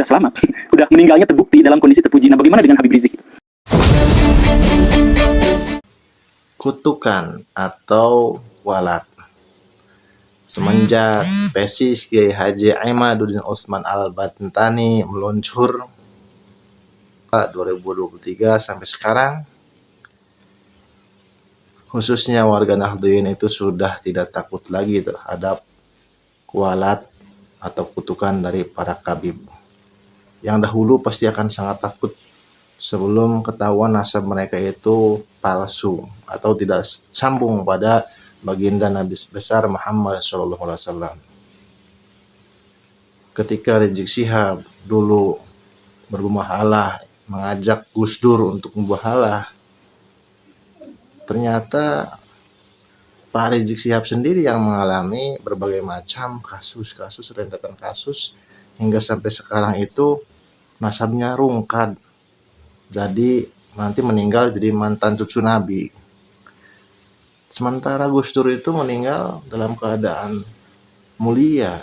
udah selamat. Udah meninggalnya terbukti dalam kondisi terpuji. Nah, bagaimana dengan Habib Rizik? Kutukan atau kualat. Semenjak tesis Kiai Haji Imaduddin Utsman Al-Bantani meluncur 2023 sampai sekarang, khususnya warga Nahdliyin itu sudah tidak takut lagi terhadap kualat atau kutukan dari para kabib. Yang dahulu pasti akan sangat takut sebelum ketahuan nasab mereka itu palsu atau tidak sambung pada baginda Nabi besar Muhammad SAW. Ketika Rizik Syihab dulu bermuamalah mengajak Gus Dur untuk membualah, ternyata Pak Rizik Syihab sendiri yang mengalami berbagai macam kasus-kasus, rentetan kasus, hingga sampai sekarang itu nasabnya rungkad. Jadi nanti meninggal jadi mantan cucu Nabi. Sementara Gus Dur itu meninggal dalam keadaan mulia,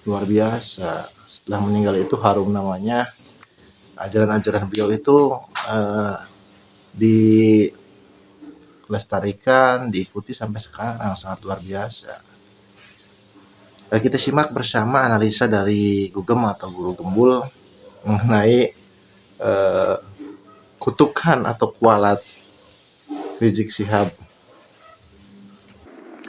luar biasa. Setelah meninggal itu harum namanya. Ajaran-ajaran beliau itu dilestarikan, diikuti sampai sekarang, sangat luar biasa. Kita simak bersama analisa dari Gugem atau Guru Gembul mengenai kutukan atau kualat Rizik Syihab.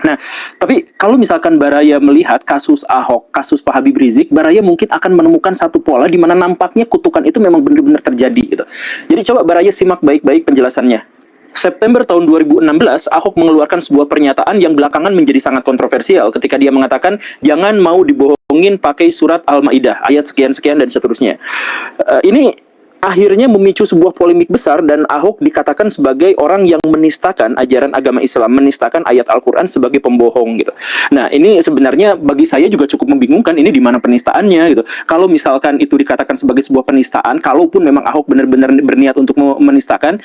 Nah, tapi kalau misalkan Baraya melihat kasus Ahok, kasus Pak Habib Rizik, Baraya mungkin akan menemukan satu pola di mana nampaknya kutukan itu memang benar-benar terjadi gitu. Jadi coba Baraya simak baik-baik penjelasannya. September tahun 2016, Ahok mengeluarkan sebuah pernyataan yang belakangan menjadi sangat kontroversial ketika dia mengatakan jangan mau dibohongin pakai surat Al-Maidah ayat sekian-sekian dan seterusnya. Ini akhirnya memicu sebuah polemik besar dan Ahok dikatakan sebagai orang yang menistakan ajaran agama Islam, menistakan ayat Al-Quran sebagai pembohong gitu. Nah, ini sebenarnya bagi saya juga cukup membingungkan, ini di mana penistaannya gitu. Kalau misalkan itu dikatakan sebagai sebuah penistaan, kalaupun memang Ahok benar-benar berniat untuk menistakan,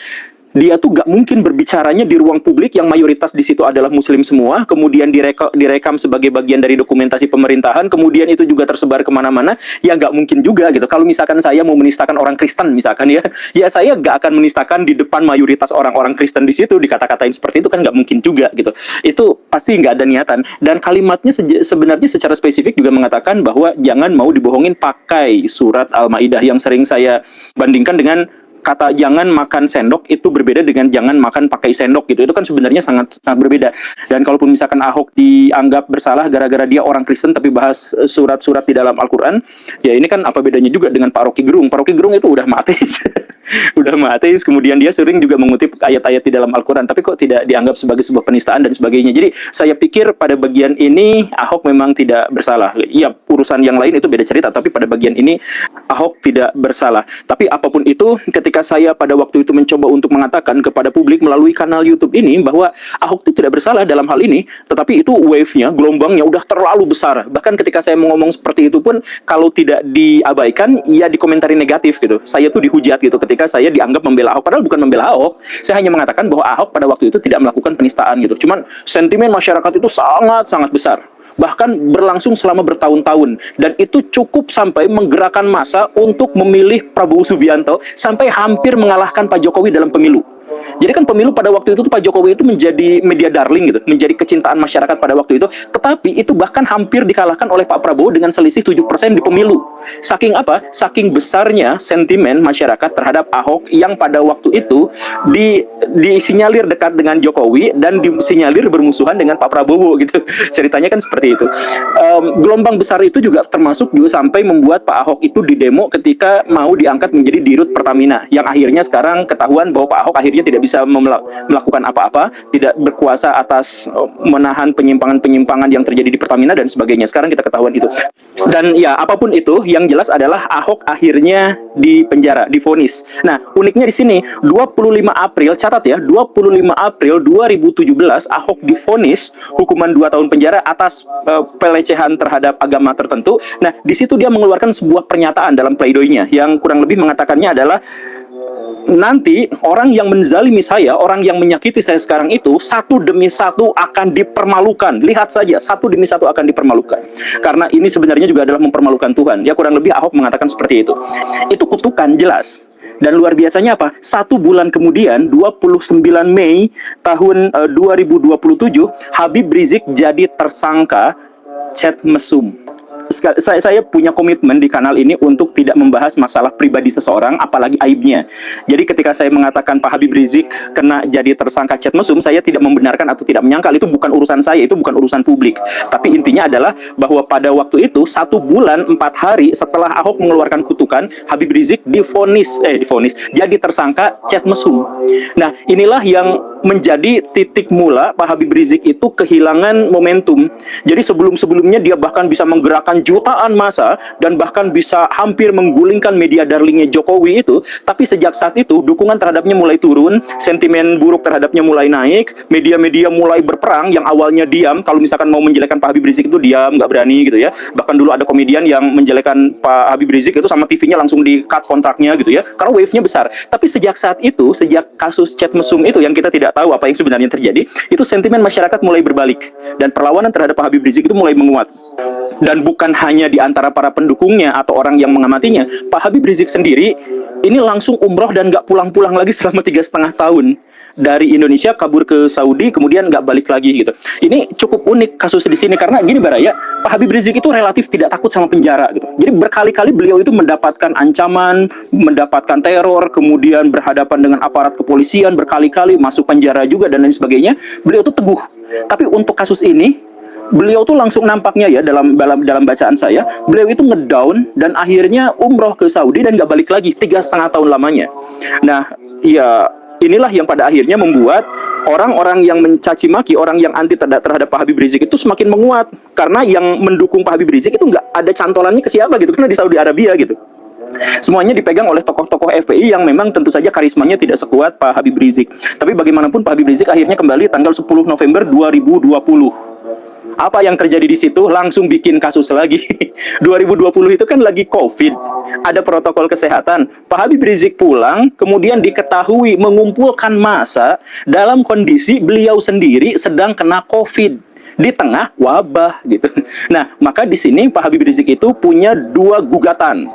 dia tuh gak mungkin berbicaranya di ruang publik yang mayoritas di situ adalah muslim semua, kemudian direkam sebagai bagian dari dokumentasi pemerintahan, kemudian itu juga tersebar kemana-mana, ya gak mungkin juga gitu. Kalau misalkan saya mau menistakan orang Kristen misalkan ya saya gak akan menistakan di depan mayoritas orang-orang Kristen di situ, dikata-katain seperti itu kan gak mungkin juga gitu. Itu pasti gak ada niatan. Dan kalimatnya sebenarnya secara spesifik juga mengatakan bahwa jangan mau dibohongin pakai surat Al-Maidah, yang sering saya bandingkan dengan kata jangan makan sendok itu berbeda dengan jangan makan pakai sendok gitu. Itu kan sebenarnya sangat berbeda. Dan kalaupun misalkan Ahok dianggap bersalah gara-gara dia orang Kristen tapi bahas surat-surat di dalam Al-Quran, ya ini kan apa bedanya juga dengan Pak Rocky Gerung. Pak Rocky Gerung itu udah ateis. Udah ateis, kemudian dia sering juga mengutip ayat-ayat di dalam Al-Quran, tapi kok tidak dianggap sebagai sebuah penistaan dan sebagainya. Jadi saya pikir pada bagian ini Ahok memang tidak bersalah. Ya, urusan yang lain itu beda cerita, tapi pada bagian ini Ahok tidak bersalah. Tapi apapun itu, ketika saya pada waktu itu mencoba untuk mengatakan kepada publik melalui kanal YouTube ini bahwa Ahok itu tidak bersalah dalam hal ini, tetapi itu wave-nya, gelombangnya udah terlalu besar. Bahkan ketika saya ngomong seperti itu pun, kalau tidak diabaikan, ya dikomentari negatif gitu. Saya tuh dihujat gitu ketika saya dianggap membela Ahok, padahal bukan membela Ahok. Saya hanya mengatakan bahwa Ahok pada waktu itu tidak melakukan penistaan gitu. Cuman sentimen masyarakat itu sangat-sangat besar. Bahkan berlangsung selama bertahun-tahun, dan itu cukup sampai menggerakkan massa untuk memilih Prabowo Subianto sampai hampir mengalahkan Pak Jokowi dalam pemilu. Jadi kan pemilu pada waktu itu Pak Jokowi itu menjadi media darling gitu, menjadi kecintaan masyarakat pada waktu itu, tetapi itu bahkan hampir dikalahkan oleh Pak Prabowo dengan selisih 7% di pemilu. Saking apa? Saking besarnya sentimen masyarakat terhadap Ahok yang pada waktu itu disinyalir dekat dengan Jokowi dan disinyalir bermusuhan dengan Pak Prabowo gitu. Ceritanya kan seperti itu. Gelombang besar itu juga termasuk juga sampai membuat Pak Ahok itu didemo ketika mau diangkat menjadi dirut Pertamina, yang akhirnya sekarang ketahuan bahwa Pak Ahok akhirnya tidak bisa melakukan apa-apa, tidak berkuasa atas menahan penyimpangan-penyimpangan yang terjadi di Pertamina dan sebagainya. Sekarang kita ketahuan itu. Dan ya apapun itu, yang jelas adalah Ahok akhirnya di penjara, divonis. Nah, uniknya di sini 25 April, catat ya, 25 April 2017 Ahok divonis hukuman 2 tahun penjara atas pelecehan terhadap agama tertentu. Nah, di situ dia mengeluarkan sebuah pernyataan dalam pleidoinya yang kurang lebih mengatakannya adalah nanti orang yang menzalimi saya, orang yang menyakiti saya sekarang itu satu demi satu akan dipermalukan. Lihat saja, satu demi satu akan dipermalukan. Karena ini sebenarnya juga adalah mempermalukan Tuhan. Ya kurang lebih Ahok mengatakan seperti itu. Itu kutukan jelas. Dan luar biasanya apa? 1 bulan kemudian, 29 Mei tahun 2027, Habib Rizik jadi tersangka chat mesum. Saya punya komitmen di kanal ini untuk tidak membahas masalah pribadi seseorang, apalagi aibnya. Jadi ketika saya mengatakan Pak Habib Rizik kena jadi tersangka chat mesum, saya tidak membenarkan atau tidak menyangkal. Itu bukan urusan saya, itu bukan urusan publik. Tapi intinya adalah bahwa pada waktu itu 1 bulan 4 hari setelah Ahok mengeluarkan kutukan, Habib Rizik divonis jadi tersangka chat mesum. Nah, inilah yang menjadi titik mula Pak Habib Rizik itu kehilangan momentum. Jadi sebelum-sebelumnya dia bahkan bisa menggerakkan jutaan massa dan bahkan bisa hampir menggulingkan media darlingnya Jokowi itu, tapi sejak saat itu dukungan terhadapnya mulai turun, sentimen buruk terhadapnya mulai naik, media-media mulai berperang yang awalnya diam. Kalau misalkan mau menjelekkan Pak Habib Rizik itu diam, nggak berani gitu ya. Bahkan dulu ada komedian yang menjelekkan Pak Habib Rizik itu sama TV-nya langsung di-cut kontraknya gitu ya, karena wave-nya besar. Tapi sejak saat itu, sejak kasus chat mesum itu yang kita tidak tahu apa yang sebenarnya terjadi, itu sentimen masyarakat mulai berbalik dan perlawanan terhadap Pak Habib Rizik itu mulai menguat. Dan bukan hanya di antara para pendukungnya atau orang yang mengamatinya, Pak Habib Rizik sendiri ini langsung umroh dan nggak pulang-pulang lagi selama 3,5 tahun. Dari Indonesia kabur ke Saudi, kemudian nggak balik lagi gitu. Ini cukup unik kasus di sini karena gini Baraya, Pak Habib Rizik itu relatif tidak takut sama penjara gitu. Jadi berkali-kali beliau itu mendapatkan ancaman, mendapatkan teror, kemudian berhadapan dengan aparat kepolisian, berkali-kali masuk penjara juga dan lain sebagainya. Beliau itu teguh. Tapi untuk kasus ini beliau tuh langsung nampaknya ya dalam bacaan saya, beliau itu ngedown dan akhirnya umroh ke Saudi dan nggak balik lagi 3,5 tahun lamanya. Nah, ya inilah yang pada akhirnya membuat orang-orang yang mencaci maki, orang yang anti terhadap Pak Habib Rizik itu semakin menguat karena yang mendukung Pak Habib Rizik itu nggak ada cantolannya ke siapa gitu, karena di Saudi Arabia gitu. Semuanya dipegang oleh tokoh-tokoh FPI yang memang tentu saja karismanya tidak sekuat Pak Habib Rizik. Tapi bagaimanapun Pak Habib Rizik akhirnya kembali tanggal 10 November 2020. Apa yang terjadi di situ? Langsung bikin kasus lagi. 2020 itu kan lagi COVID, ada protokol kesehatan. Pak Habib Rizik pulang, kemudian diketahui mengumpulkan massa dalam kondisi beliau sendiri sedang kena COVID di tengah wabah gitu. Nah, maka di sini Pak Habib Rizik itu punya 2 gugatan.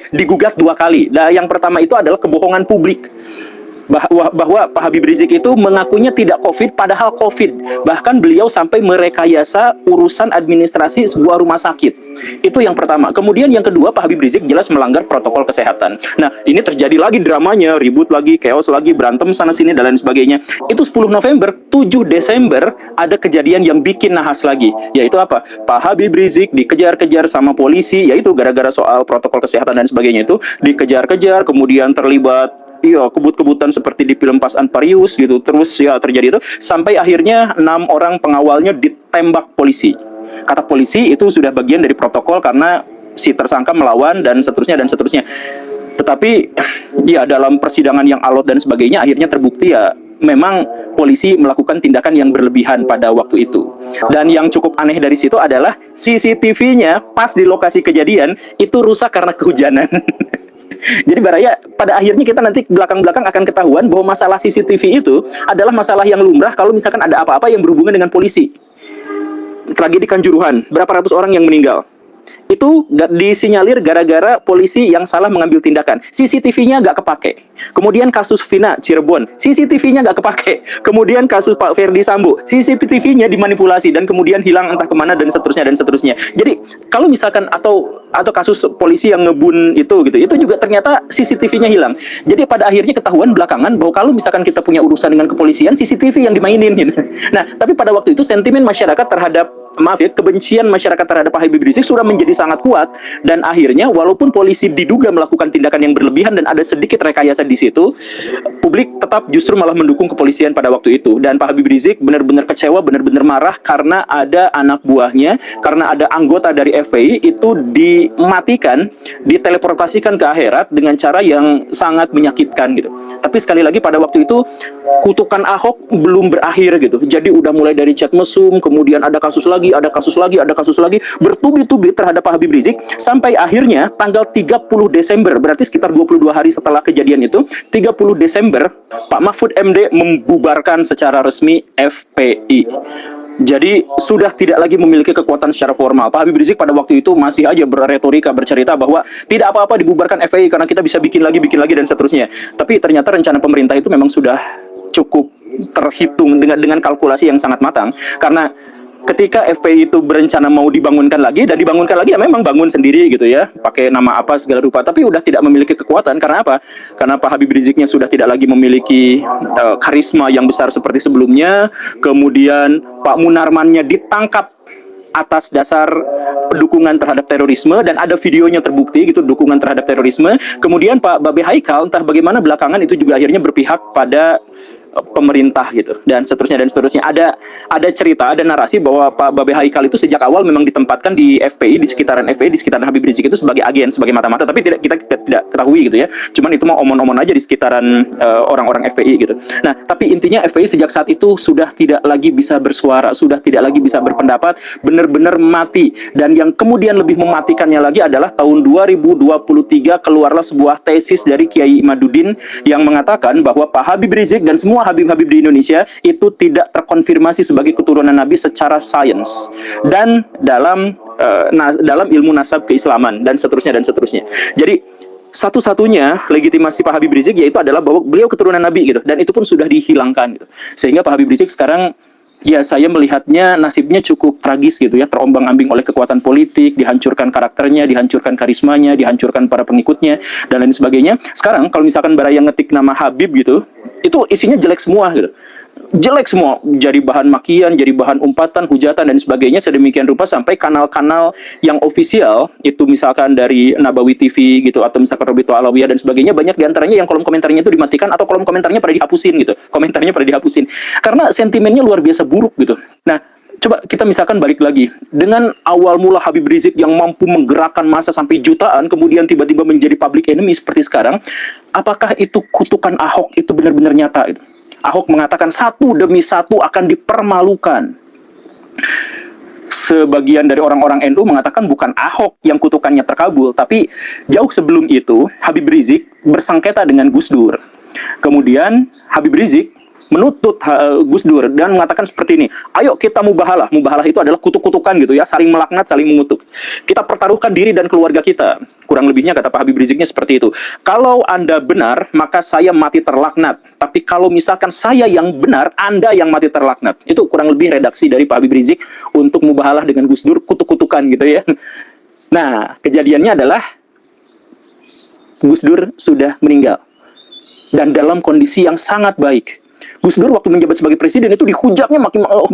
Digugat 2 kali. Nah, yang pertama itu adalah kebohongan publik. Bahwa Pak Habib Rizik itu mengakunya tidak COVID, padahal COVID. Bahkan beliau sampai merekayasa urusan administrasi sebuah rumah sakit. Itu yang pertama. Kemudian yang kedua, Pak Habib Rizik jelas melanggar protokol kesehatan. Nah, ini terjadi lagi dramanya, ribut lagi, chaos lagi, berantem sana-sini, dan lain sebagainya. Itu 10 November, 7 Desember, ada kejadian yang bikin nahas lagi. Yaitu apa? Pak Habib Rizik dikejar-kejar sama polisi, yaitu gara-gara soal protokol kesehatan dan sebagainya itu. Dikejar-kejar, kemudian terlibat kebut-kebutan seperti di film Fast and Furious gitu. Terus ya terjadi itu sampai akhirnya 6 orang pengawalnya ditembak polisi. Kata polisi itu sudah bagian dari protokol karena si tersangka melawan dan seterusnya dan seterusnya. Tetapi ya dalam persidangan yang alot dan sebagainya akhirnya terbukti ya memang polisi melakukan tindakan yang berlebihan pada waktu itu. Dan yang cukup aneh dari situ adalah CCTV-nya pas di lokasi kejadian itu rusak karena kehujanan. Jadi Baraya, pada akhirnya kita nanti belakang-belakang akan ketahuan bahwa masalah CCTV itu adalah masalah yang lumrah kalau misalkan ada apa-apa yang berhubungan dengan polisi. Tragedi Kanjuruhan, berapa ratus orang yang meninggal. Itu disinyalir gara-gara polisi yang salah mengambil tindakan. CCTV-nya nggak kepake. Kemudian kasus Vina Cirebon, CCTV-nya nggak kepake. Kemudian kasus Pak Ferdi Sambo, CCTV-nya dimanipulasi dan kemudian hilang entah kemana dan seterusnya dan seterusnya. Jadi kalau misalkan atau kasus polisi yang ngebun itu juga ternyata CCTV-nya hilang. Jadi pada akhirnya ketahuan belakangan bahwa kalau misalkan kita punya urusan dengan kepolisian, CCTV yang dimainin gitu. Nah, tapi pada waktu itu sentimen masyarakat terhadap kebencian masyarakat terhadap Pak Habib Rizik sudah menjadi sangat kuat dan akhirnya walaupun polisi diduga melakukan tindakan yang berlebihan dan ada sedikit rekayasa di situ, publik tetap justru malah mendukung kepolisian pada waktu itu dan Pak Habib Rizik benar-benar kecewa, benar-benar marah karena ada anak buahnya, karena ada anggota dari FPI itu dimatikan, diteleportasikan ke akhirat dengan cara yang sangat menyakitkan gitu. Tapi sekali lagi pada waktu itu kutukan Ahok belum berakhir gitu. Jadi udah mulai dari chat mesum, kemudian ada kasus lagi, ada kasus lagi, ada kasus lagi, bertubi-tubi terhadap Pak Habib Rizik sampai akhirnya tanggal 30 Desember, berarti sekitar 22 hari setelah kejadian itu, 30 Desember Pak Mahfud MD membubarkan secara resmi FPI. Jadi sudah tidak lagi memiliki kekuatan secara formal. Pak Habib Rizik pada waktu itu masih aja berretorika, bercerita bahwa tidak apa-apa dibubarkan FPI karena kita bisa bikin lagi dan seterusnya. Tapi ternyata rencana pemerintah itu memang sudah cukup terhitung dengan kalkulasi yang sangat matang. Karena ketika FPI itu berencana mau dibangunkan lagi, dan dibangunkan lagi ya memang bangun sendiri gitu ya, pakai nama apa segala rupa, tapi udah tidak memiliki kekuatan. Karena apa? Karena Pak Habib Riziknya sudah tidak lagi memiliki karisma yang besar seperti sebelumnya. Kemudian Pak Munarmannya ditangkap atas dasar dukungan terhadap terorisme, dan ada videonya terbukti gitu, dukungan terhadap terorisme. Kemudian Pak Babe Haikal entah bagaimana belakangan itu juga akhirnya berpihak pada pemerintah gitu, dan seterusnya. Ada cerita, ada narasi bahwa Pak Babe Haikal itu sejak awal memang ditempatkan di FPI, di sekitaran FPI, di sekitaran Habib Rizik itu sebagai agen, sebagai mata-mata, tapi kita tidak ketahui gitu ya. Cuman itu mau omon-omon aja di sekitaran orang-orang FPI gitu. Nah, tapi intinya FPI sejak saat itu sudah tidak lagi bisa bersuara, sudah tidak lagi bisa berpendapat, benar-benar mati. Dan yang kemudian lebih mematikannya lagi adalah tahun 2023 keluarlah sebuah tesis dari Kiai Imaduddin yang mengatakan bahwa Pak Habib Rizik dan semua Habib-Habib di Indonesia itu tidak terkonfirmasi sebagai keturunan Nabi secara sains dan dalam ilmu nasab keislaman dan seterusnya. Jadi satu-satunya legitimasi Pak Habib Rizik yaitu adalah bahwa beliau keturunan Nabi gitu, dan itu pun sudah dihilangkan gitu. Sehingga Pak Habib Rizik sekarang, ya saya melihatnya nasibnya cukup tragis gitu ya, terombang-ambing oleh kekuatan politik, dihancurkan karakternya, dihancurkan karismanya, dihancurkan para pengikutnya, dan lain sebagainya. Sekarang kalau misalkan Baraya ngetik nama Habib gitu, itu isinya jelek semua gitu. Jelek semua, jadi bahan makian, jadi bahan umpatan, hujatan, dan sebagainya, sedemikian rupa sampai kanal-kanal yang ofisial, itu misalkan dari Nabawi TV gitu, atau misalkan Robito Alawiyah dan sebagainya, banyak diantaranya yang kolom komentarnya itu dimatikan, atau kolom komentarnya pada dihapusin gitu, komentarnya pada dihapusin, karena sentimennya luar biasa buruk gitu. Nah, coba kita misalkan balik lagi, dengan awal mula Habib Rizik yang mampu menggerakkan massa sampai jutaan, kemudian tiba-tiba menjadi public enemy seperti sekarang, apakah itu kutukan Ahok itu benar-benar nyata gitu? Ahok mengatakan satu demi satu akan dipermalukan. Sebagian dari orang-orang NU mengatakan bukan Ahok yang kutukannya terkabul, tapi jauh sebelum itu Habib Rizik bersengketa dengan Gus Dur. Kemudian Habib Rizik menuntut Gus Dur dan mengatakan seperti ini, ayo kita mubahalah. Mubahalah itu adalah kutuk-kutukan gitu ya, saling melaknat, saling mengutuk. Kita pertaruhkan diri dan keluarga kita. Kurang lebihnya kata Pak Habib Riziknya seperti itu. Kalau Anda benar, maka saya mati terlaknat. Tapi kalau misalkan saya yang benar, Anda yang mati terlaknat. Itu kurang lebih redaksi dari Pak Habib Rizik untuk mubahalah dengan Gus Dur, kutuk-kutukan gitu ya. Nah, kejadiannya adalah Gus Dur sudah meninggal. Dan dalam kondisi yang sangat baik. Gus Dur waktu menjabat sebagai presiden itu dihujatnya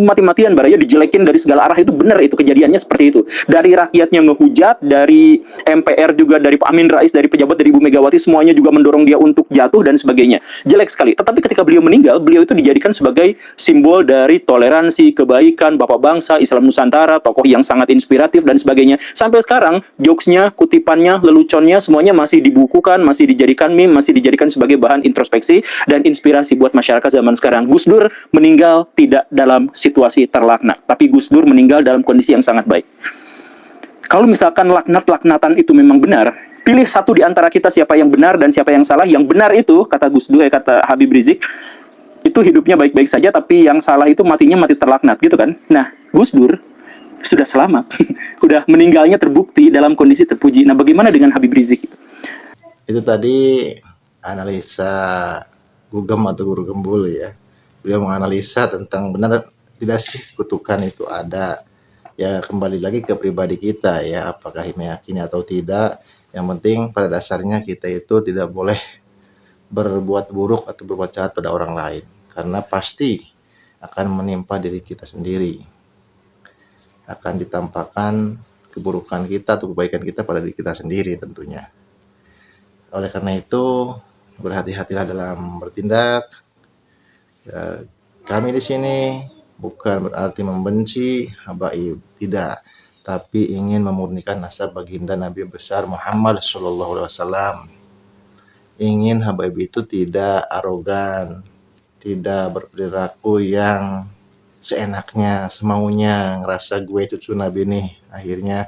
mati-matian, Baraya dijelekin dari segala arah, itu benar, itu kejadiannya seperti itu. Dari rakyatnya ngehujat, dari MPR juga, dari Pak Amin Rais, dari pejabat, dari Ibu Megawati, semuanya juga mendorong dia untuk jatuh dan sebagainya. Jelek sekali. Tetapi ketika beliau meninggal, beliau itu dijadikan sebagai simbol dari toleransi, kebaikan, bapak bangsa, Islam Nusantara, tokoh yang sangat inspiratif dan sebagainya. Sampai sekarang, jokesnya, kutipannya, leluconnya, semuanya masih dibukukan, masih dijadikan meme, masih dijadikan sebagai bahan introspeksi dan inspirasi buat masyarakat zaman sekarang. Gus Dur meninggal tidak dalam situasi terlaknat, tapi Gus Dur meninggal dalam kondisi yang sangat baik. Kalau misalkan laknat-laknatan itu memang benar, pilih satu di antara kita siapa yang benar dan siapa yang salah. Yang benar itu, kata Gus Dur, kata Habib Rizik, itu hidupnya baik-baik saja, tapi yang salah itu matinya mati terlaknat gitu kan. Nah, Gus Dur sudah selamat. Udah meninggalnya terbukti dalam kondisi terpuji. Nah, bagaimana dengan Habib Rizik? Itu tadi analisa Gugem atau Guru Gembul ya. Beliau menganalisa tentang benar tidak sih kutukan itu ada. Ya kembali lagi ke pribadi kita ya, apakah meyakini atau tidak. Yang penting pada dasarnya kita itu tidak boleh berbuat buruk atau berbuat jahat pada orang lain, karena pasti akan menimpa diri kita sendiri. Akan ditampakkan keburukan kita atau kebaikan kita pada diri kita sendiri tentunya. Oleh karena itu, berhati-hatilah dalam bertindak. Ya, kami di sini bukan berarti membenci habaib, tidak, tapi ingin memurnikan nasab baginda Nabi besar Muhammad SAW. ingin Habibie itu tidak arogan, tidak berperilaku yang seenaknya, semaunya, ngerasa gue cucu Nabi nih. Akhirnya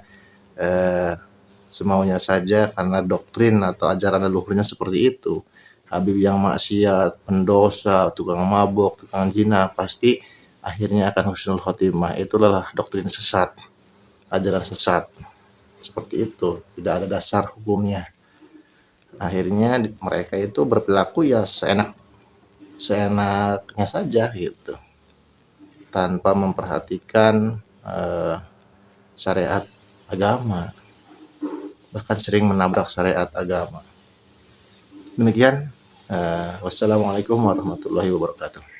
semaunya saja karena doktrin atau ajaran leluhurnya seperti itu. Habib yang maksiat, pendosa, tukang mabok, tukang zina, pasti akhirnya akan husnul khotimah. Itulah doktrin sesat, ajaran sesat. Seperti itu, tidak ada dasar hukumnya. Akhirnya mereka itu berperilaku ya seenaknya saja gitu, tanpa memperhatikan syariat agama, bahkan sering menabrak syariat agama. Demikian, wassalamualaikum warahmatullahi wabarakatuh.